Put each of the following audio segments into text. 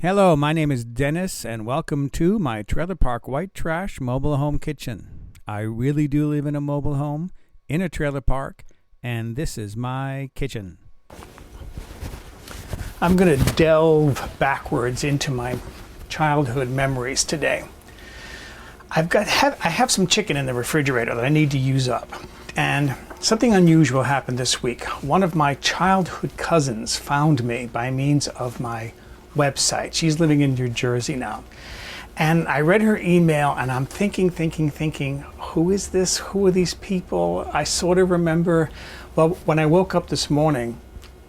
Hello, my name is Dennis, and welcome to my trailer park white trash mobile home kitchen. I really do live in a mobile home, in a trailer park, and this is my kitchen. I'm going to delve backwards into my childhood memories today. I have some chicken in the refrigerator that I need to use up, and something unusual happened this week. One of my childhood cousins found me by means of my website. She's living in New Jersey now. And I read her email and I'm thinking, who is this? Who are these people? I sort of remember, well, when I woke up this morning,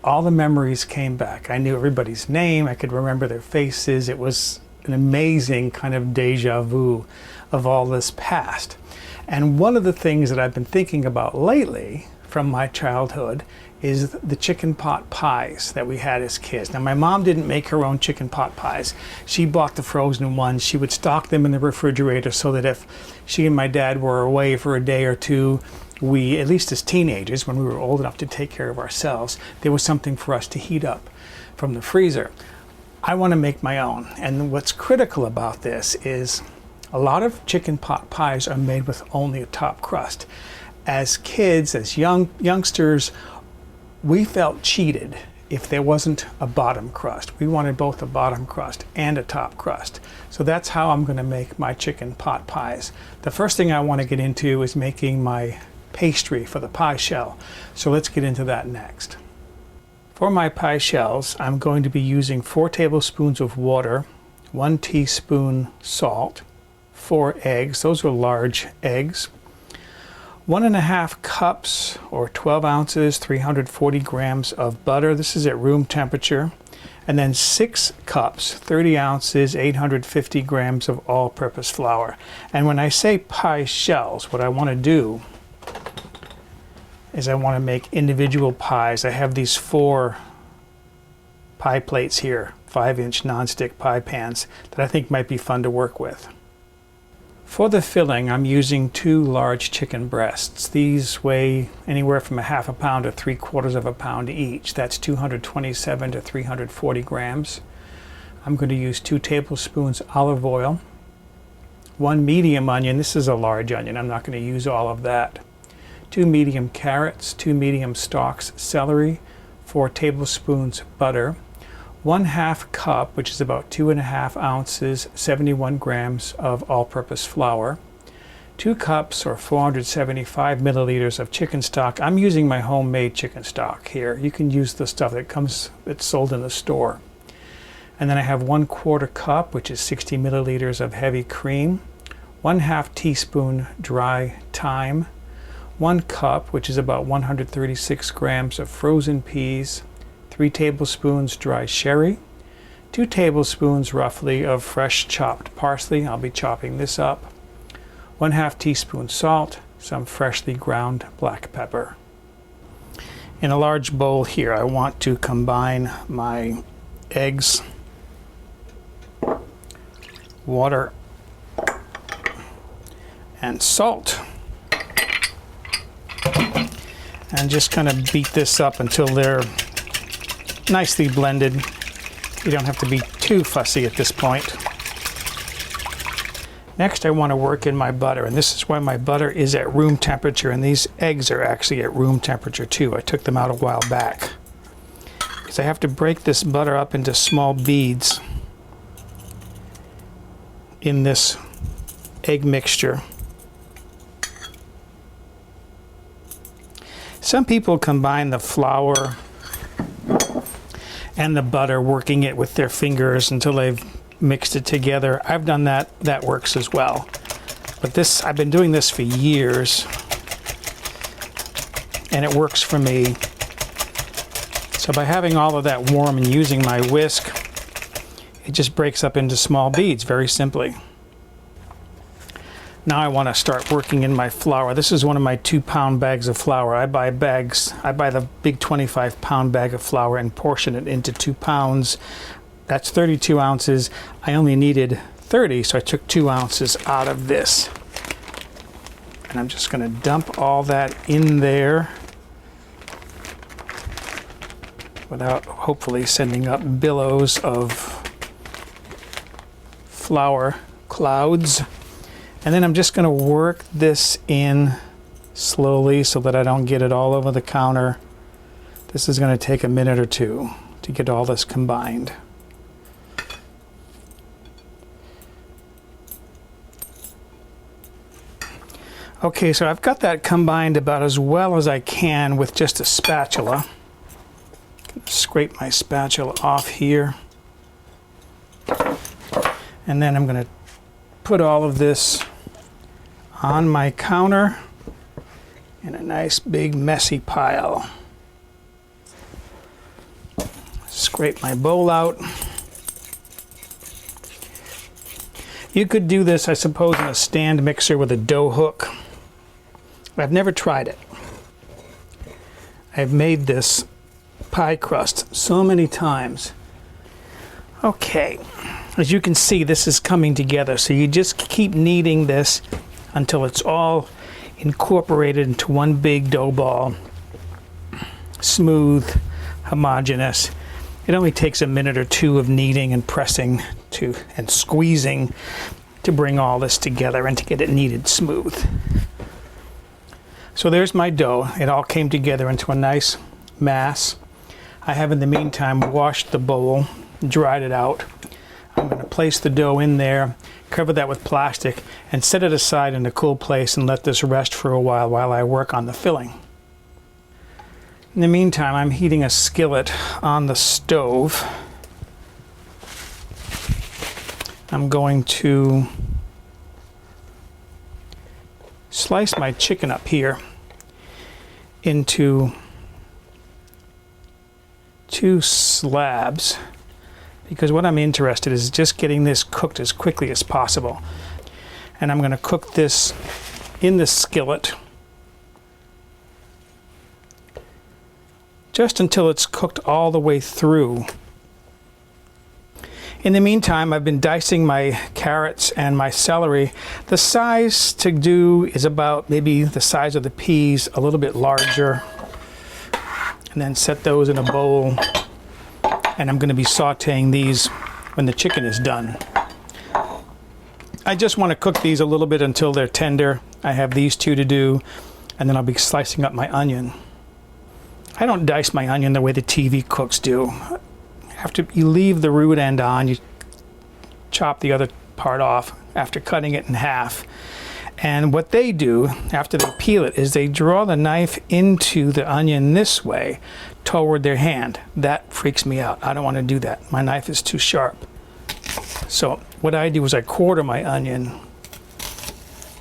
all the memories came back. I knew everybody's name. I could remember their faces. It was an amazing kind of deja vu of all this past. And one of the things that I've been thinking about lately from my childhood is the chicken pot pies that we had as kids. Now, my mom didn't make her own chicken pot pies. She bought the frozen ones. She would stock them in the refrigerator so that if she and my dad were away for a day or two, we, at least as teenagers, when we were old enough to take care of ourselves, there was something for us to heat up from the freezer. I want to make my own. And what's critical about this is a lot of chicken pot pies are made with only a top crust. As kids, as youngsters, we felt cheated if there wasn't a bottom crust. We wanted both a bottom crust and a top crust. So that's how I'm going to make my chicken pot pies. The first thing I want to get into is making my pastry for the pie shell. So let's get into that next. For my pie shells, I'm going to be using 4 tablespoons of water, 1 teaspoon salt, 4 eggs. Those are large eggs. 1.5 cups or 12 ounces, 340 grams of butter. This is at room temperature. And then 6 cups, 30 ounces, 850 grams of all-purpose flour. And when I say pie shells, what I want to do is I want to make individual pies. I have these 4 pie plates here, 5-inch nonstick pie pans that I think might be fun to work with. For the filling, I'm using 2 large chicken breasts. These weigh anywhere from 1/2 pound to 3/4 pound each. That's 227 to 340 grams. I'm going to use 2 tablespoons olive oil, 1 medium onion. This is a large onion. I'm not going to use all of that. 2 medium carrots, 2 medium stalks celery, 4 tablespoons butter, 1/2 cup, which is about 2.5 ounces, 71 grams of all-purpose flour, 2 cups or 475 milliliters of chicken stock. I'm using my homemade chicken stock here. You can use the stuff that's sold in the store. And then I have 1/4 cup, which is 60 milliliters of heavy cream, 1/2 teaspoon dry thyme, 1 cup, which is about 136 grams of frozen peas, 3 tablespoons dry sherry, 2 tablespoons roughly of fresh chopped parsley. I'll be chopping this up. 1/2 teaspoon salt, some freshly ground black pepper. In a large bowl here, I want to combine my eggs, water, and salt. And just kind of beat this up until they're nicely blended. You don't have to be too fussy at this point. Next, I want to work in my butter, and this is why my butter is at room temperature, and these eggs are actually at room temperature too. I took them out a while back. Because I have to break this butter up into small beads in this egg mixture. Some people combine the flour and the butter, working it with their fingers until they've mixed it together. I've done that. That works as well. But this, I've been doing this for years, and it works for me. So by having all of that warm and using my whisk, it just breaks up into small beads very simply. Now I want to start working in my flour. This is one of my 2-pound bags of flour. I buy the big 25-pound bag of flour and portion it into 2 pounds. That's 32 ounces. I only needed 30, so I took 2 ounces out of this. And I'm just going to dump all that in there without hopefully sending up billows of flour clouds. And then I'm just going to work this in slowly so that I don't get it all over the counter. This is going to take a minute or two to get all this combined. Okay, so I've got that combined about as well as I can with just a spatula. Scrape my spatula off here. And then I'm going to put all of this on my counter in a nice big messy pile. Scrape my bowl out. You could do this, I suppose, in a stand mixer with a dough hook. I've never tried it. I've made this pie crust so many times. Okay, as you can see, this is coming together. So you just keep kneading this until it's all incorporated into one big dough ball. Smooth, homogeneous. It only takes a minute or two of kneading and pressing and squeezing to bring all this together and to get it kneaded smooth. So there's my dough. It all came together into a nice mass. I have in the meantime washed the bowl, dried it out. I'm going to place the dough in there, cover that with plastic, and set it aside in a cool place and let this rest for a while I work on the filling. In the meantime, I'm heating a skillet on the stove. I'm going to slice my chicken up here into 2 slabs, because what I'm interested in is just getting this cooked as quickly as possible. And I'm going to cook this in the skillet just until it's cooked all the way through. In the meantime, I've been dicing my carrots and my celery. The size to do is about maybe the size of the peas, a little bit larger. And then set those in a bowl. And I'm going to be sauteing these when the chicken is done. I just want to cook these a little bit until they're tender. I have these 2 to do, and then I'll be slicing up my onion. I don't dice my onion the way the TV cooks do. After you leave the root end on, you chop the other part off after cutting it in half. And what they do after they peel it is they draw the knife into the onion this way toward their hand. That freaks me out. I don't want to do that. My knife is too sharp. So what I do is I quarter my onion,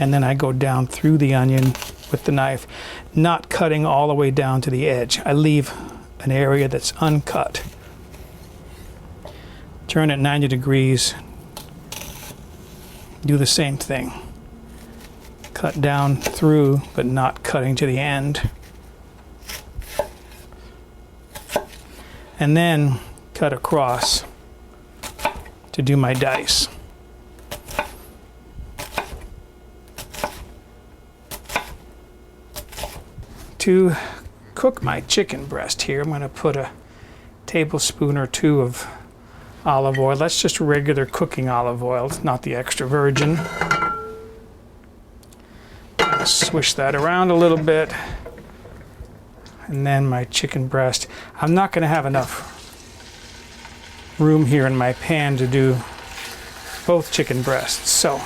and then I go down through the onion with the knife, not cutting all the way down to the edge. I leave an area that's uncut. Turn it 90 degrees. Do the same thing. Cut down through, but not cutting to the end. And then cut across to do my dice. To cook my chicken breast here, I'm going to put a tablespoon or 2 of olive oil. That's just regular cooking olive oil, it's not the extra virgin. Swish that around a little bit. And then my chicken breast. I'm not going to have enough room here in my pan to do both chicken breasts. So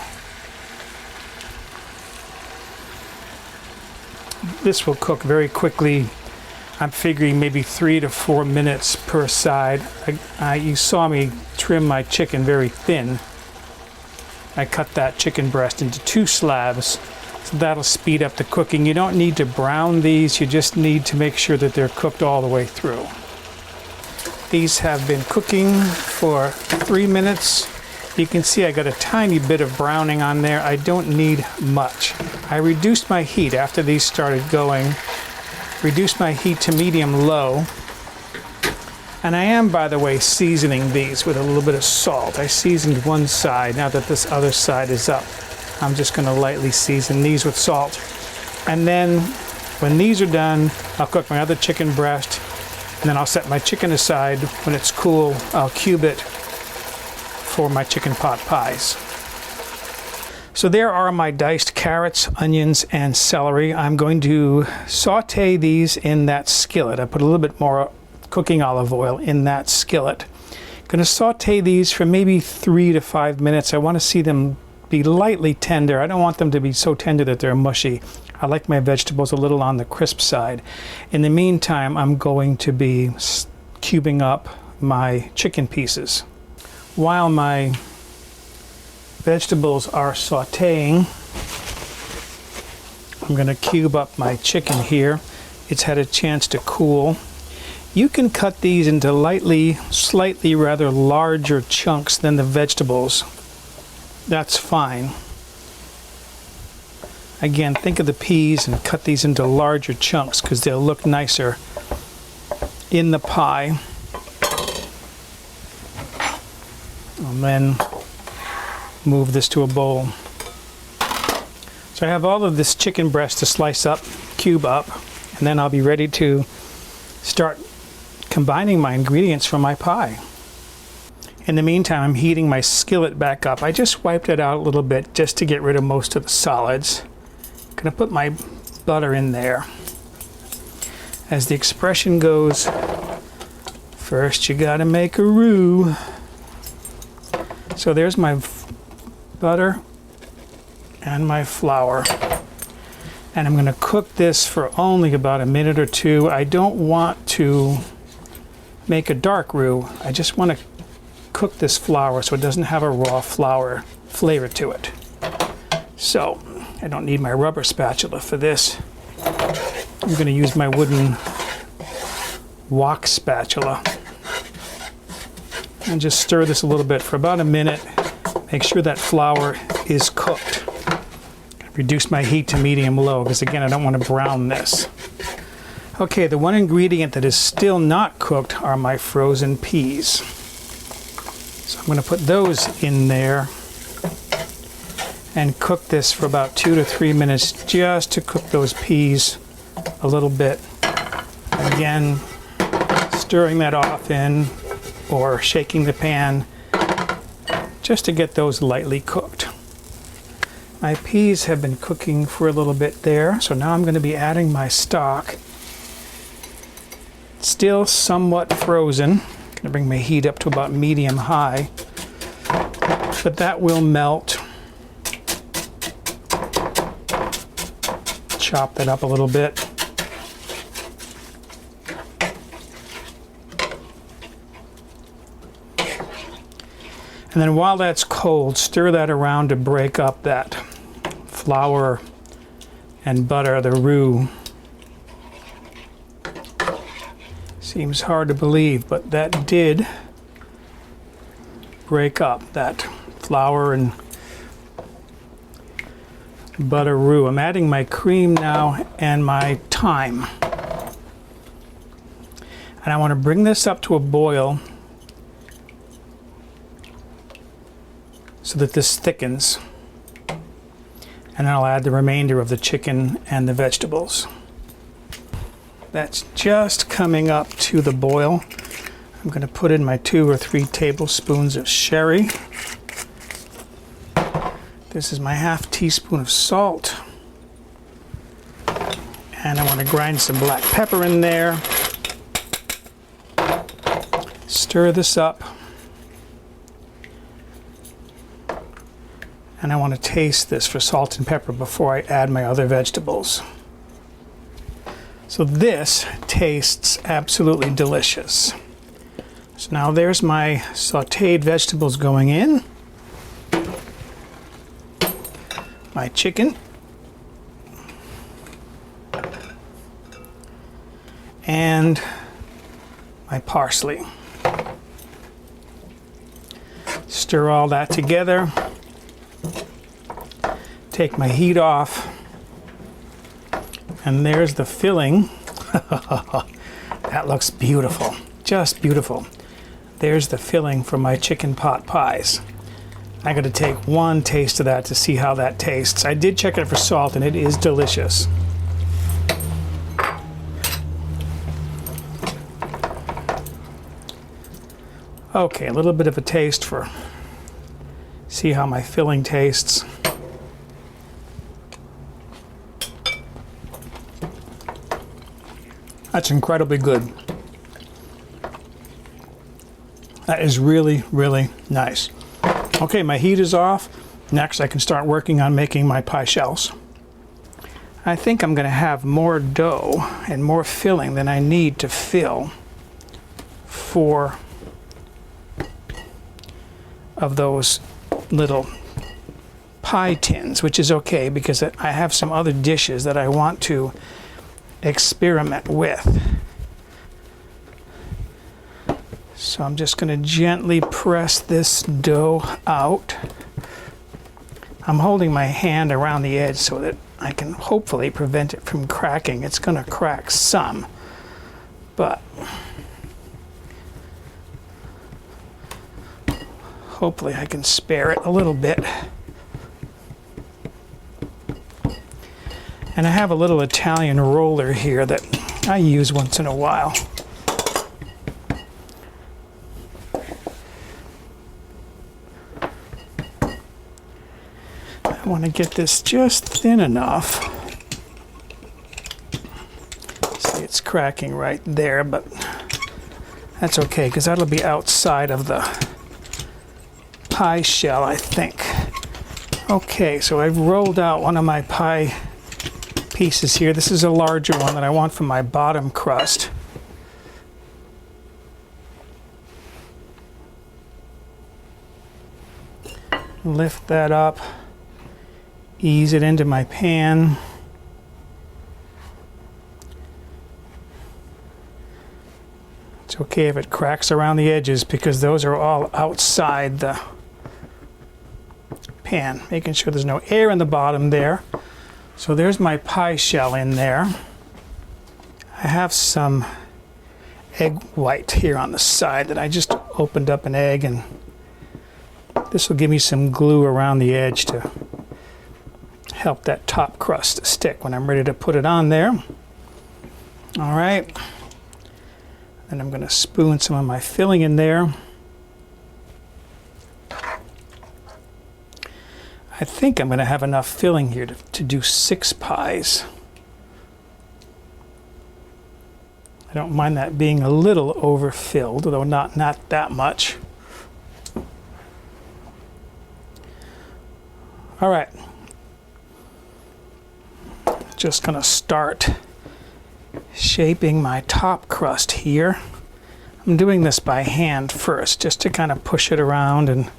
this will cook very quickly. I'm figuring maybe 3 to 4 minutes per side. You saw me trim my chicken very thin. I cut that chicken breast into 2 slabs. So that'll speed up the cooking. You don't need to brown these, you just need to make sure that they're cooked all the way through. These have been cooking for 3 minutes. You can see I got a tiny bit of browning on there. I don't need much. I reduced my heat after these started going. Reduced my heat to medium-low. And I am, by the way, seasoning these with a little bit of salt. I seasoned one side. Now that this other side is up, I'm just going to lightly season these with salt. And then when these are done, I'll cook my other chicken breast, and then I'll set my chicken aside. When it's cool, I'll cube it for my chicken pot pies. So there are my diced carrots, onions, and celery. I'm going to saute these in that skillet. I put a little bit more cooking olive oil in that skillet. I'm going to saute these for maybe 3 to 5 minutes. I want to see them be lightly tender. I don't want them to be so tender that they're mushy. I like my vegetables a little on the crisp side. In the meantime, I'm going to be cubing up my chicken pieces. While my vegetables are sauteing, I'm going to cube up my chicken here. It's had a chance to cool. You can cut these into slightly rather larger chunks than the vegetables. That's fine. Again, think of the peas and cut these into larger chunks because they'll look nicer in the pie. And then move this to a bowl. So I have all of this chicken breast to slice up, cube up, and then I'll be ready to start combining my ingredients for my pie. In the meantime, I'm heating my skillet back up. I just wiped it out a little bit just to get rid of most of the solids. I'm going to put my butter in there. As the expression goes, first you got to make a roux. So there's my butter and my flour, and I'm going to cook this for only about a minute or two. I don't want to make a dark roux. I just want to cook this flour so it doesn't have a raw flour flavor to it. So I don't need my rubber spatula for this. I'm going to use my wooden wok spatula and just stir this a little bit for about a minute. Make sure that flour is cooked. Reduce my heat to medium-low because, again, I don't want to brown this. Okay, the one ingredient that is still not cooked are my frozen peas. So I'm going to put those in there and cook this for about 2 to 3 minutes just to cook those peas a little bit. Again, stirring that often or shaking the pan just to get those lightly cooked. My peas have been cooking for a little bit there, so now I'm going to be adding my stock. Still somewhat frozen. I'm going to bring my heat up to about medium-high, but that will melt. Chop that up a little bit. And then while that's cold, stir that around to break up that flour and butter, the roux. Seems hard to believe, but that did break up that flour and butter roux. I'm adding my cream now and my thyme. And I want to bring this up to a boil so that this thickens. And then I'll add the remainder of the chicken and the vegetables. That's just coming up to the boil. I'm going to put in my 2 or 3 tablespoons of sherry. This is my ½ teaspoon of salt. And I want to grind some black pepper in there. Stir this up. And I want to taste this for salt and pepper before I add my other vegetables. So this tastes absolutely delicious. So now there's my sauteed vegetables going in. My chicken. And my parsley. Stir all that together. Take my heat off, and there's the filling. That looks beautiful, just beautiful. There's the filling for my chicken pot pies. I got to take one taste of that to see how that tastes. I did check it for salt, and it is delicious. Okay, a little bit of a taste for See how my filling tastes. That's incredibly good. That is really, really nice. Okay, my heat is off. Next, I can start working on making my pie shells. I think I'm going to have more dough and more filling than I need to fill 4 of those little pie tins, which is okay because I have some other dishes that I want to experiment with. So I'm just going to gently press this dough out. I'm holding my hand around the edge so that I can hopefully prevent it from cracking. It's going to crack some, but hopefully I can spare it a little bit. And I have a little Italian roller here that I use once in a while. I want to get this just thin enough. See, it's cracking right there, but that's okay because that'll be outside of the pie shell, I think. Okay, so I've rolled out one of my pie pieces here. This is a larger one that I want for my bottom crust. Lift that up. Ease it into my pan. It's okay if it cracks around the edges because those are all outside the pan. Making sure there's no air in the bottom there. So there's my pie shell in there. I have some egg white here on the side that I just opened up an egg, and this will give me some glue around the edge to help that top crust to stick when I'm ready to put it on there. All right. And I'm going to spoon some of my filling in there. I think I'm going to have enough filling here to do 6 pies. I don't mind that being a little overfilled, though not that much. All right. Just going to start shaping my top crust here. I'm doing this by hand first, just to kind of push it around and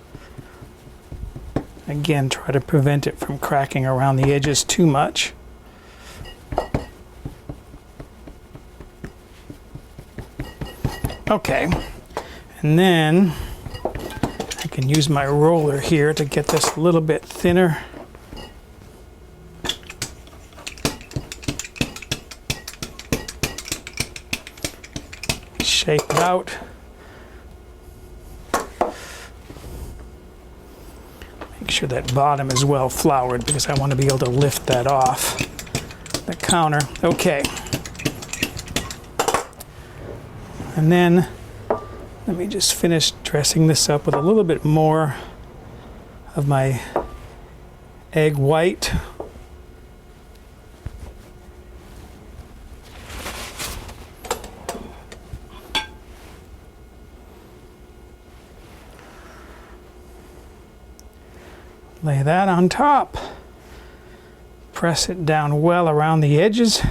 again try to prevent it from cracking around the edges too much. Okay, and then I can use my roller here to get this a little bit thinner. Shape it out. Make sure that bottom is well floured because I want to be able to lift that off the counter. Okay. And then let me just finish dressing this up with a little bit more of my egg white. Lay that on top. Press it down well around the edges.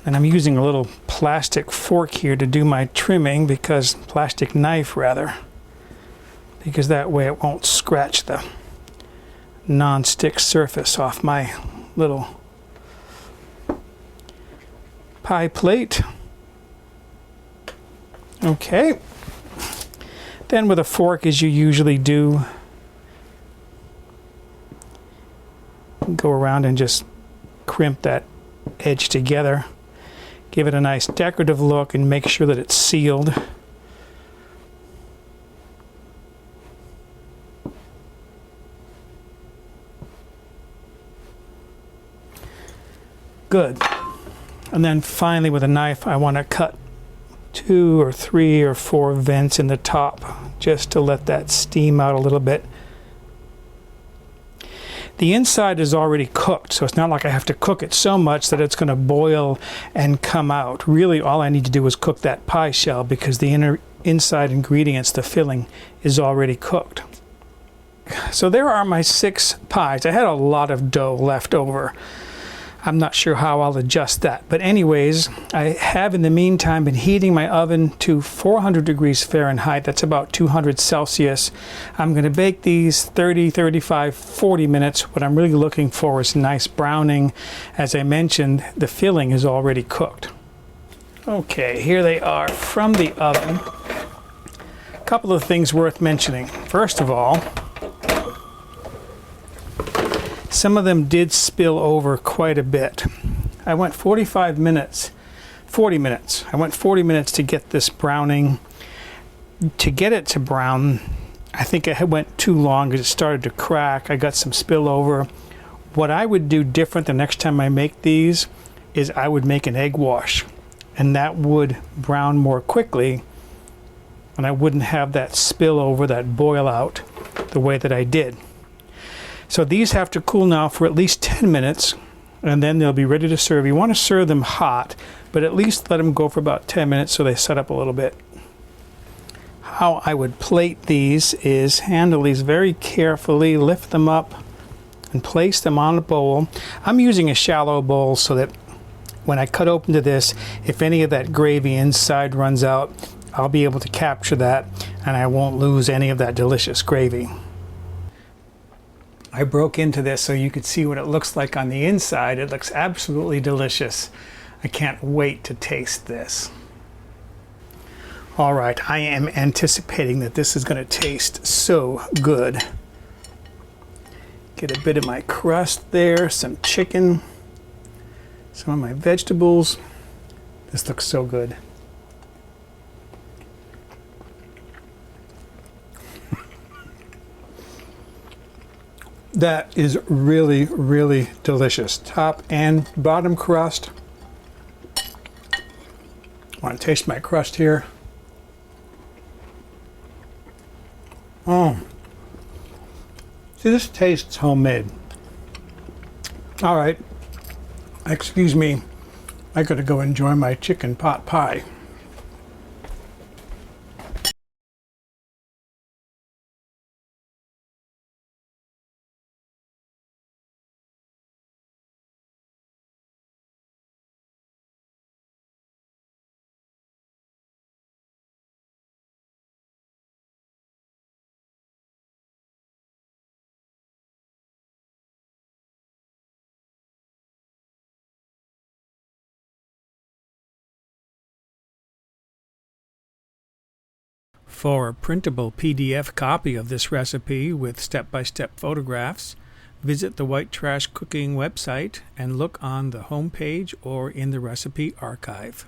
And I'm using a little plastic fork here to do my trimming, plastic knife rather, because that way it won't scratch the non-stick surface off my little pie plate. Okay. Then with a fork, as you usually do, go around and just crimp that edge together. Give it a nice decorative look and make sure that it's sealed. Good. And then finally with a knife, I want to cut 2 or 3 or 4 vents in the top just to let that steam out a little bit. The inside is already cooked, so it's not like I have to cook it so much that it's going to boil and come out. Really, all I need to do is cook that pie shell because the inside ingredients, the filling, is already cooked. So there are my 6 pies. I had a lot of dough left over. I'm not sure how I'll adjust that. But anyways, I have in the meantime been heating my oven to 400 degrees Fahrenheit. That's about 200 Celsius. I'm going to bake these 30, 35, 40 minutes. What I'm really looking for is nice browning. As I mentioned, the filling is already cooked. Okay, here they are from the oven. A couple of things worth mentioning. First of all, some of them did spill over quite a bit. I went 40 minutes. I went 40 minutes to get this browning. To get it to brown, I think I went too long because it started to crack. I got some spillover. What I would do different the next time I make these is I would make an egg wash, and that would brown more quickly, and I wouldn't have that spillover, that boil out the way that I did. So these have to cool now for at least 10 minutes, and then they'll be ready to serve. You want to serve them hot, but at least let them go for about 10 minutes so they set up a little bit. How I would plate these is handle these very carefully, lift them up, and place them on a bowl. I'm using a shallow bowl so that when I cut open to this, if any of that gravy inside runs out, I'll be able to capture that, and I won't lose any of that delicious gravy. I broke into this so you could see what it looks like on the inside. It looks absolutely delicious. I can't wait to taste this. All right, I am anticipating that this is going to taste so good. Get a bit of my crust there, some chicken, some of my vegetables. This looks so good. That is really, really delicious. Top and bottom crust. I want to taste my crust here. Oh. See, this tastes homemade. All right. Excuse me. I gotta go enjoy my chicken pot pie. For a printable PDF copy of this recipe with step-by-step photographs, visit the White Trash Cooking website and look on the home page or in the recipe archive.